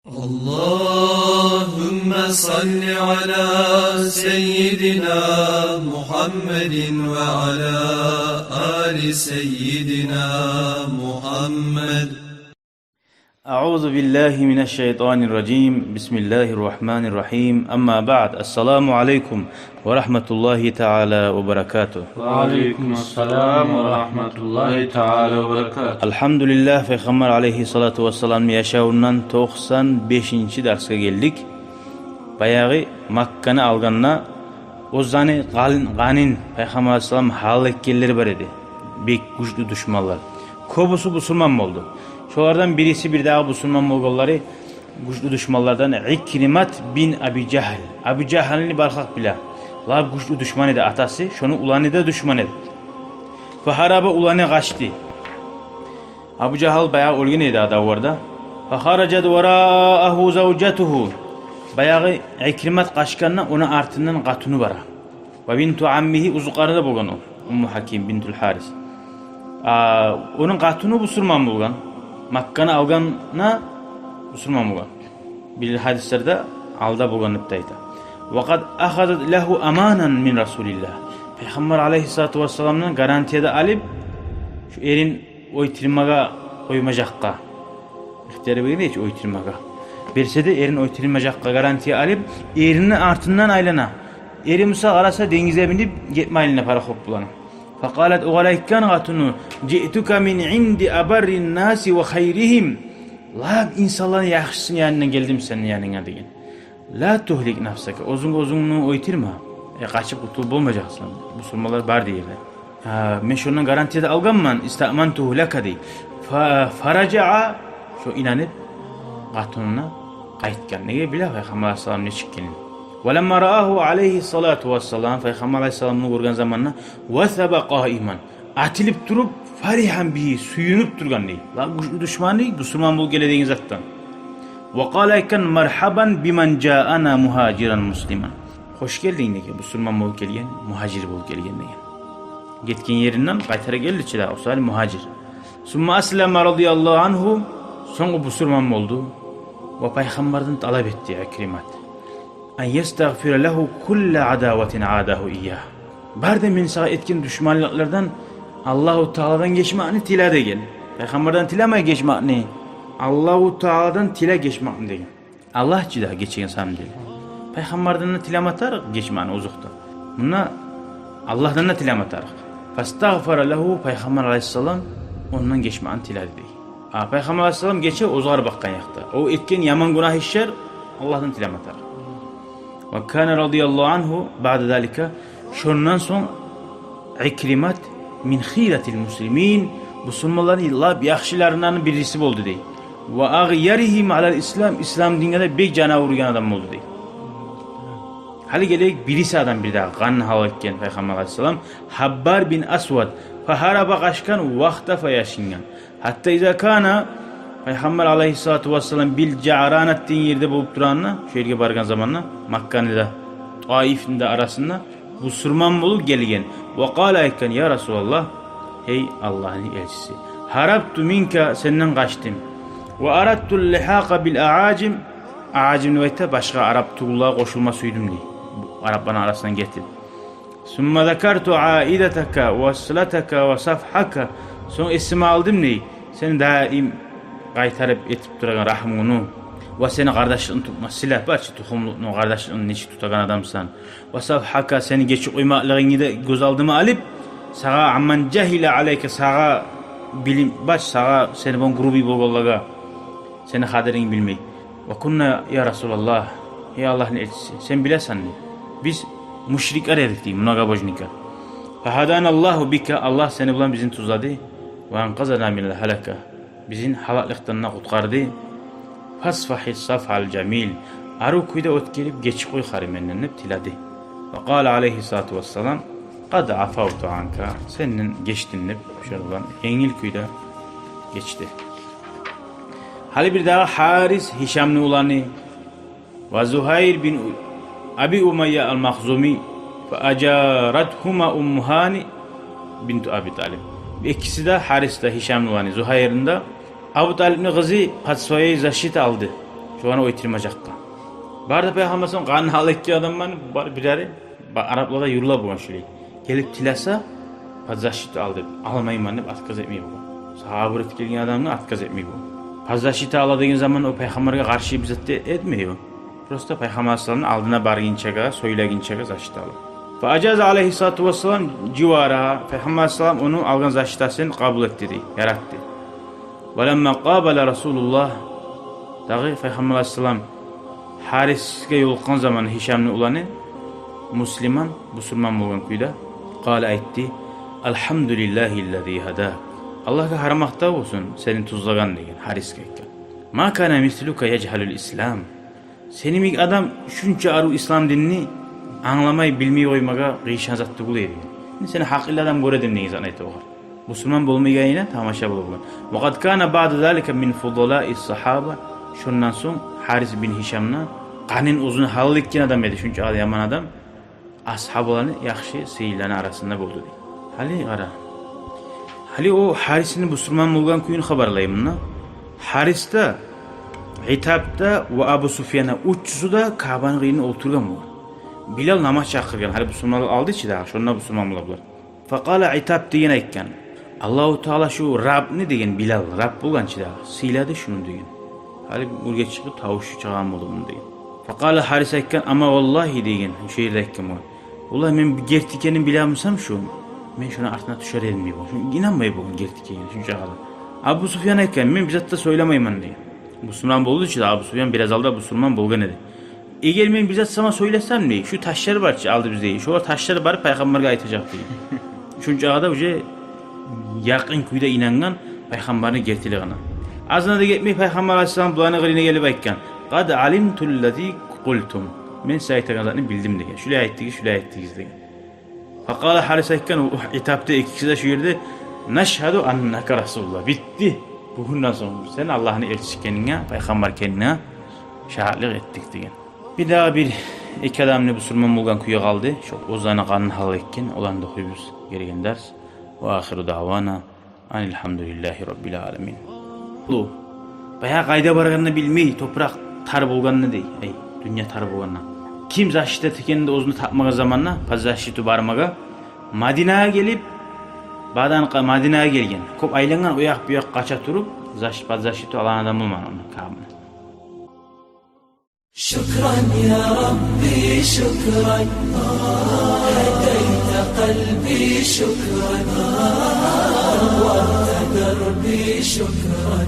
اللهم صل على سيدنا محمد وعلى آل سيدنا محمد. أعوذ بالله من الشيطان الرجيم. بسم الله الرحمن الرحيم. أما بعد، السلام عليكم ورحمة الله تعالى وبركاته. وعليكم السلام ورحمة الله تعالى وبركاته. Elhamdülillah Peygamber aleyhissalatu vesselam yaşavuundan 95. dersga geldik. Bayağı Makka'nı alganna ozani ganin Peygamber aleyhissalam halekkelleri bar edi. Bek güçlü düşmanlar. Kobusu Müslüman oldu. Şolardan birisi bir daha Müslüman bolganlary güçlü düşmanlardan İkrimat bin Abi Cahl. Abi Cahl'ni barhaq bila. Lab güçlü düşman edi atası, şonu ulanı da düşman edi. Faharaba ulanı kaçtı. Abu Cahl bayağı ölgen edi adavarda. Faharacad waraahu zawjatuhu. Bayağı İkrimat kaçkanna onu artından qatunu bara. Ve bintu ammihi uzuqarıda bolgan o. Ummu Hakim bintul Haris. Onun qatunu Müslüman bolgan. Makka'nı alganna Müslüman bolgan. Bir hadislerde alda bolganyp da ayta. Waqad akhazat lahu amanan min Rasulillah. Peygamber aleyhissalatu vesselam'dan garantiyada alıp şu erin oytirmaga koymajakka. İhtiyarı berdi hiç oytirmaga. Berse de erin oytirmajakka garantiya alıp erini artından aylana. Eri Musa arasa dengize binip gitmayline para hop bulanı. فقالت أغليكان غاتنو جئتك من عند أبر الناس وخيرهم. Lab insanların yaxşısın yanına geldim senin yanına deyin. La tuhlik nafsaka. Ozunu oytirma. Kaçıp kutul bulmayacaksın. Müslümanlar bar deyirler. Men şundan garantiyada alganman. İstamantuhu laka dey. Faraca'a şu inanıp qatununa qaytgan. Nege bila Peygamber aleyhissalam ne çıkkinin. وَلَمَّا رَآهُ عَلَيْهِ الصَّلَاةُ وَالسَّلَامُ Peygamber aleyhissalam'ını görgen zamanla وَثَبَ قَائِمًا atilip durup farihan bihi suyunup durgan dey. La düşmanı Müslüman bol gelediğin zattan. وَقَالَ اَكَنْ مَرْحَبًا بِمَنْ جَاءَنَا مُهَاجِرًا مُسْلِمًا Hoş geldin dege Müslüman bol gelgen, muhacir bol gelgen degen. Getken yerinden qaytara geldi çila, o sali muhacir. Summa aslama radıyallahu anhu soňra Müslüman boldu. Ve Peygamberden talep etti İkrimat. En yestagfir lehu kulle adavatin adahu iyyah. Barda men sağa etken düşmanlıklardan Allahu Teala'dan geçmekni tila degen. Peygamberden tilamay geçmekni. Allahu Teala'dan tila geçmekni degen. Allah cida geçen sam dedi. Peygamberden tilamatar geçmekni uzukta. Buna Allah'dan da tilamatar. Fastagfara lehu Peygamber aleyhissalam ondan geçmekni tila dedi. Peygamber aleyhissalam geçe ozgar bakkan yakta. O etken yaman günah işler Allah'tan tilamatar. Ve kana radıyallahu anhu ba'de zalika şundan son İkrimat min khilatil muslimin Müslümanların lab yaxşılarından birisi oldu dey. Ve aghyarihim alal İslam dininde bek cana vurgan adam oldu dey. Hali gelek birisi adam bir daha kan halakken Peygamber aleyhisselam Habbar bin Aswad faharaba qaşkan vaqta fayaşingan. Hatta iza kana Peygamber aleyhissalatu vesselam bil Ca'ranat din yerde bulup duranına şu yerge bargan zamanla Makka'nda Taif'in de arasında bu Müslüman bulup gelgen. Ve kâle ekken ya Resulallah ey Allah'ın elçisi harabtu minka senden kaçtım. Ve arattul lihaka bil a'acim a'acim nüveyte başka Arap tuğluğa koşulma suydum diye. Arapların arasından getir. Sümme zekartu aidetaka ve sılataka ve safhaka son ismi aldım diye. Seni daim qaytarıp etip duragan rahmunu ve seni kardeşliğin tutma silah barçı tuhumluğunu kardeşliğini neçi tutagan adamsan ve safhaka seni geçip uymaklığını da göz aldığımı alıp sağa amman cahile aleyke sağa bilim baş sağa seni bon grubi bolgallaga seni kaderini bilmey ve kunna ya Resulallah ey Allah'ın elçisi sen bilesan ne biz müşrikler edik deyim munaga bojnika fahadanallahu bika Allah seni bulan bizim tuzladı ve ankazana minel halaka bizin halaklıktan kutkardı. Fasfahis safhal cemil. Aru kuyda ötkelip geç koy harimennenip tiladi. Ve kâle aleyhissalatu vesselam kad afavtu anka. Senin geçtinip şuradan yengil kuyda geçti. Hali bir daha Haris Hişamni ulanı ve Zuhayr bin Abi Umayya al-Makhzumi ve acarathuma Ummuhani bintu Abi Talib. İkisi de Haris'te Hişamni ulanı Zuhayr'ın da Abu Talib'in kızı Hatsoya'yı zaşit aldı. Çoğana oytirmacakka. Barda Peygamber sallam kanın hal etki adamman bar birari Araplarda yurula bulan şöyle. Gelip tilasa fazlaşit aldı. Almayın ben atkaz etmeyi bu. Sahabıret gelgen adamını atkaz etmeyi bu. Fazlaşit aladığı zaman o Peygamber'e karşı bizzat etmiyor. Prosta Peygamber sallamın aldına barginçaga, söyleginçaga zaşit aldı. Ve acaz aleyhissalatu vesselam civara Peygamber sallam onu algan zaşitasını kabul etti diye, yarattı. Ve lemma qabala Resulullah dağı Peygamber sallam Haris'e yolukkan zamanı Hişam'ın ulanı Müslüman, Müslüman bolgan kuyda qala aytdi Elhamdülillahillezî hada. Allah'a haramakta olsun seni tuzlagan degen Haris'e ekkan. Ma kana misluka yechhalul İslam. Senin adam şunca aru İslam dinini anlamay bilmeyi oymaga gıyşan zatты bul edi. Seni haklı adam göredim neyi zanaytı oğar. Müslüman bolmayayına tamaşa bolgan. Ve kad kana ba'de zalika min fudula'is sahaba. Şundan soň Haris bin Hişam'na qanin uzun halal etken adam edi. Şunça yaman adam ashablarını yaxşı seyirlerinin arasında boldu deydi. Hali qara. Hali o Haris'in Müslüman bolgan kuyunu habarlayımna. Haris'ta Hitap'ta ve Abu Sufyan'a uççusu da Ka'banın qıyını olturgan bu. Bilal namaz çakırgan. Hali Müslümanlar aldı içi daha. Şunlar Müslüman bulablar. Faqala Hitap deyen aytgan. Allahu Teala şu Rab ne degen Bilal. Rab bulgan içi daha. Siyladi şunu degen. Hali urga çıkıp tavuşu çağan boldu bunu degen. Faqala Haris aytgan ama vallahi degen. Şu şehirde aytgan bu. Ulan men gertikenin bilamsam şu. Men şuna artına düşer edilmey bu. İnanmay bu gertikene şu çağada. Abu Sufyan aytgan men bizatta söylemayman degen. Müslüman boldu içi Abu Sufyan biraz alda Müslüman bolgan edi. Eğer men bizzat sana söylesem ne? Şu taşlar var ki aldı bizde. Şu taşları barıp Peygamber'e aytacak diye. Şunca ada uje yakın kuyda inangan Peygamber'in gertiligine. Azına da gitmey Peygamber Aleyhisselam duanı qırına gelip aytgan. Qad alimtullezî qultum. Men size aytganlarını bildim degen. Şulay aytdınız, şulay aytdınız degen. Faqala Haris aytgan hitapta iki kişi de şu yerde neşhedü enneke Resulullah. Bitti. Bundan sonra sen Allah'ın elçisi kendine, Peygamber kendine şahitlik ettik degen. Bir daha bir iki adamını Müslüman bolgan kuya kaldı. Çok ozana kanın hal etken. Olan da okuyuz gereken ders. Ve ahiru davana anilhamdülillahi rabbil alemin. Bu bayağı kayda barganını bilmeyi toprak tar bolganını dey. Ey dünya tar bolganına. Kim zaşita tekeninde ozunu tapmaga zamanla pazzaşitu barmaga Madina'ya gelip badan Madina'ya gelgen. Kop aylangan oyak buyak kaça turup pazzaşitu alan adam olman onun kabına. شكرا يا ربي شكرا هديت قلبي شكرا نورت دربي شكرا